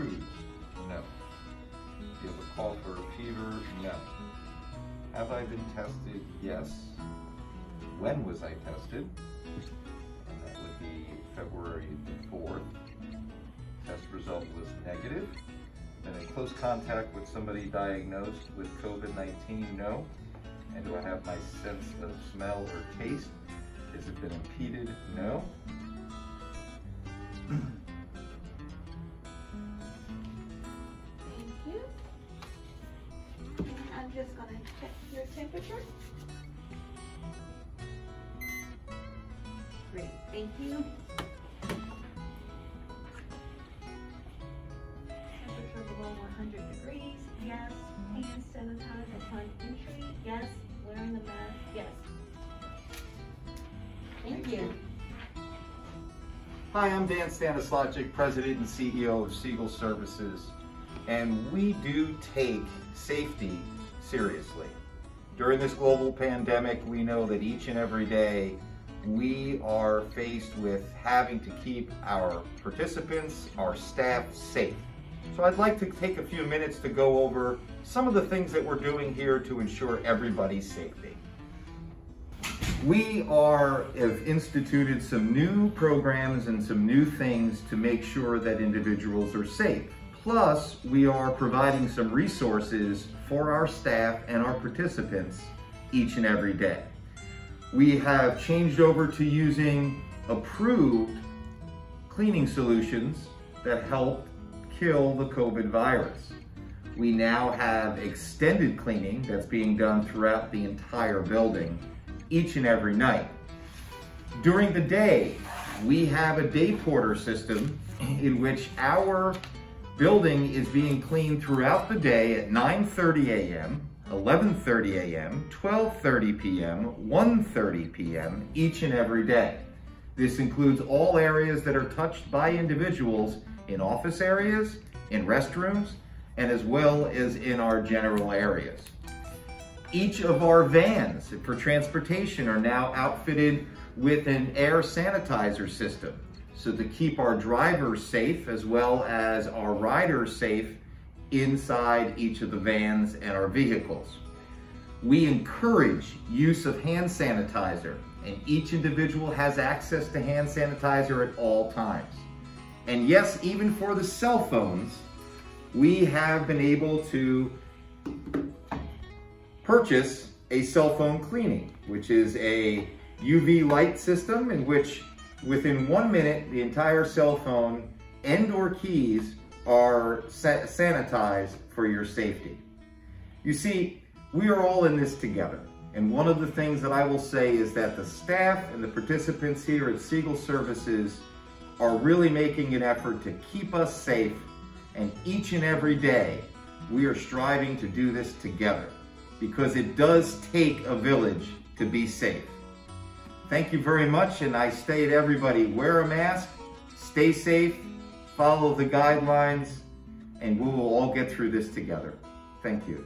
cruise? No. Do you have a cough or a fever? No. Have I been tested? Yes. When was I tested? And that would be February the 4th. Test result was negative. Been in close contact with somebody diagnosed with COVID-19? No. And do I have my sense of smell or taste? Has it been impeded? No. Thank you. I'm just going to check your temperature. Great, thank you. Temperature below 100 degrees, yes. Hand sanitizer upon entry, yes. Wearing the mask, yes. Thank you. Hi, I'm Dan Stanislacic, President and CEO of Seagull Services, and we do take safety seriously. During this global pandemic, we know that each and every day we are faced with having to keep our participants, our staff safe. So I'd like to take a few minutes to go over some of the things that we're doing here to ensure everybody's safety. We have instituted some new programs and some new things to make sure that individuals are safe. Plus, we are providing some resources for our staff and our participants each and every day. We have changed over to using approved cleaning solutions that help kill the COVID virus. We now have extended cleaning that's being done throughout the entire building each and every night. During the day, we have a day porter system in which our building is being cleaned throughout the day at 9:30 a.m., 11:30 a.m., 12:30 p.m., 1:30 p.m. each and every day. This includes all areas that are touched by individuals in office areas, in restrooms, and as well as in our general areas. Each of our vans for transportation are now outfitted with an air sanitizer system, so to keep our drivers safe as well as our riders safe inside each of the vans and our vehicles. We encourage use of hand sanitizer, and each individual has access to hand sanitizer at all times. And yes, even for the cell phones, we have been able to purchase a cell phone cleaning, which is a UV light system in which within 1 minute, the entire cell phone and or keys are sanitized for your safety. You see, we are all in this together. And one of the things that I will say is that the staff and the participants here at Seagull Services are really making an effort to keep us safe. And each and every day, we are striving to do this together because it does take a village to be safe. Thank you very much, and I say to everybody, wear a mask, stay safe, follow the guidelines, and we will all get through this together. Thank you.